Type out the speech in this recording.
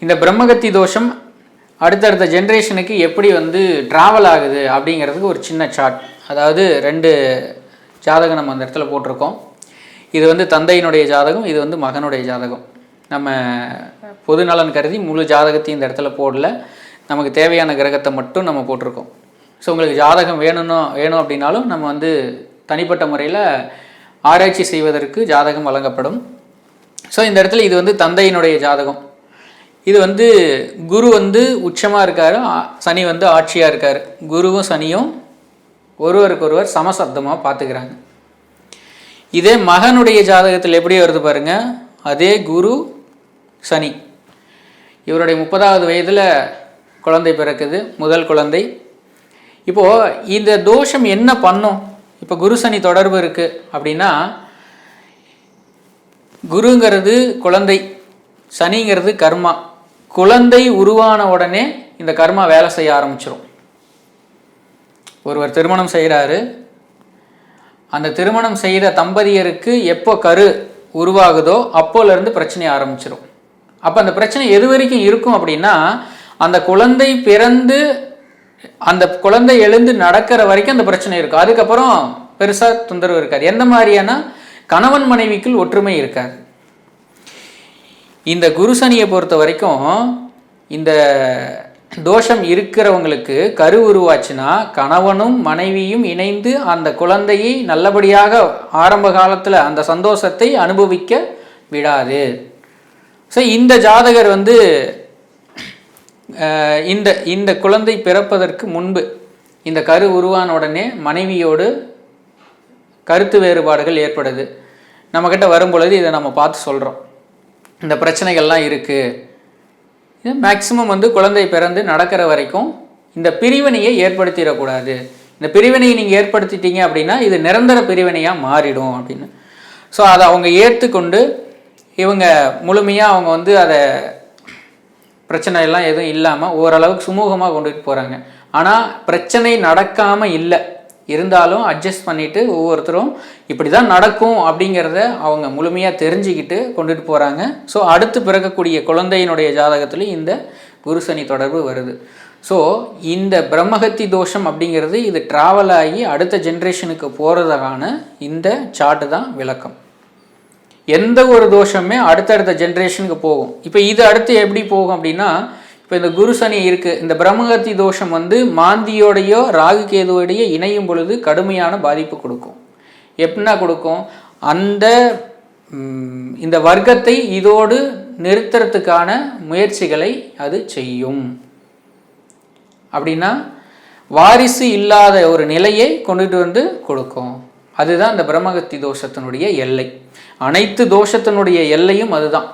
இந்த பிரம்மகத்தி தோஷம் அடுத்தடுத்த ஜென்ரேஷனுக்கு எப்படி வந்து ட்ராவல் ஆகுது அப்படிங்கிறதுக்கு ஒரு சின்ன சார்ட். அதாவது 2 ஜாதகம் நம்ம அந்த இடத்துல போட்டிருக்கோம். இது வந்து தந்தையினுடைய ஜாதகம், இது வந்து மகனுடைய ஜாதகம். நம்ம பொது நலன் கருதி முழு ஜாதகத்தையும் இந்த இடத்துல போடல, நமக்கு தேவையான கிரகத்தை மட்டும் நம்ம போட்டிருக்கோம். ஸோ உங்களுக்கு ஜாதகம் வேணும் அப்படின்னாலும் நம்ம வந்து தனிப்பட்ட முறையில் ஆராய்ச்சி செய்வதற்கு ஜாதகம் வழங்கப்படும். ஸோ இந்த இடத்துல இது வந்து தந்தையினுடைய ஜாதகம். இது வந்து குரு வந்து உச்சமாக இருக்கார், சனி வந்து ஆட்சியாக இருக்கார். குருவும் சனியும் ஒருவருக்கொருவர் சமசப்தமாக பார்த்துக்கிறாங்க. இதே மகனுடைய ஜாதகத்தில் எப்படி வருது பாருங்கள். அதே குரு சனி, இவருடைய 30வது வயதில் குழந்தை பிறக்குது, முதல் குழந்தை. இப்போது இந்த தோஷம் என்ன பண்ணும்? இப்போ குரு சனி தொடர்பு இருக்குது அப்படின்னா, குருங்கிறது குழந்தை, சனிங்கிறது கர்மா. குழந்தை உருவான உடனே இந்த கர்மா வேலை செய்ய ஆரம்பிச்சிடும். ஒருவர் திருமணம் செய்கிறாரு, அந்த திருமணம் செய்த தம்பதியருக்கு எப்போ கரு உருவாகுதோ அப்போலேருந்து பிரச்சனை ஆரம்பிச்சிடும். அப்போ அந்த பிரச்சனை எது வரைக்கும் இருக்கும் அப்படின்னா, அந்த குழந்தை பிறந்து அந்த குழந்தை எழுந்து நடக்கிற வரைக்கும் அந்த பிரச்சனை இருக்கும். அதுக்கப்புறம் பெருசாக தொந்தரவு இருக்காது. எந்த மாதிரியான கணவன் மனைவிக்குள் ஒற்றுமை இருக்காது. இந்த குரு சனியை பொறுத்த வரைக்கும் இந்த தோஷம் இருக்கிறவங்களுக்கு கரு உருவாச்சுன்னா கணவனும் மனைவியும் இணைந்து அந்த குழந்தையை நல்லபடியாக ஆரம்ப காலத்தில் அந்த சந்தோஷத்தை அனுபவிக்க விடாது. ஸோ இந்த ஜாதகர் வந்து இந்த குழந்தை பிறப்பதற்கு முன்பு இந்த கரு உருவான உடனே மனைவியோடு கருத்து வேறுபாடுகள் ஏற்படுது. நம்மக்கிட்ட வரும்பொழுது இதை நம்ம பார்த்து சொல்கிறோம், இந்த பிரச்சனைகள்லாம் இருக்குது. இது மேக்சிமம் வந்து குழந்தை பிறந்து நடக்கிற வரைக்கும் இந்த பிரிவினையை ஏற்படுத்திடக்கூடாது. இந்த பிரிவினையை நீங்கள் ஏற்படுத்திட்டீங்க அப்படின்னா இது நிரந்தர பிரிவினையாக மாறிடும் அப்படின்னு. ஸோ அதை அவங்க ஏற்றுக்கொண்டு இவங்க முழுமையாக அவங்க வந்து அதை பிரச்சனையெல்லாம் எதுவும் இல்லாமல் ஓரளவுக்கு சுமூகமாக கொண்டுட்டு போகிறாங்க. ஆனால் பிரச்சனை நடக்காமல் இல்லை, இருந்தாலும் அட்ஜஸ்ட் பண்ணிவிட்டு ஒவ்வொருத்தரும் இப்படி தான் நடக்கும் அப்படிங்கிறத அவங்க முழுமையாக தெரிஞ்சுக்கிட்டு கொண்டுட்டு போகிறாங்க. ஸோ அடுத்து பிறக்கக்கூடிய குழந்தையினுடைய ஜாதகத்துலேயும் இந்த குரு சனி தொடர்பு வருது. ஸோ இந்த பிரம்மகத்தி தோஷம் அப்படிங்கிறது இது ட்ராவல் ஆகி அடுத்த ஜென்ரேஷனுக்கு போகிறதுக்கான இந்த சார்ட்டு தான் விளக்கம். எந்த ஒரு தோஷமே அடுத்தடுத்த ஜென்ரேஷனுக்கு போகும். இப்போ இது அடுத்து எப்படி போகும் அப்படின்னா, இப்போ இந்த குரு சனி இருக்குது, இந்த பிரம்மகத்தி தோஷம் வந்து மாந்தியோடையோ ராகு கேதுவோடையோ இணையும் பொழுது கடுமையான பாதிப்பு கொடுக்கும். எப்படின்னா கொடுக்கும், அந்த இந்த வர்க்கத்தை இதோடு நிறுத்துறதுக்கான முயற்சிகளை அது செய்யும். அப்படின்னா வாரிசு இல்லாத ஒரு நிலையை கொண்டுட்டு வந்து கொடுக்கும். அதுதான் இந்த பிரம்மகத்தி தோஷத்தினுடைய எல்லை. அனைத்து தோஷத்தினுடைய எல்லையும் அதுதான்.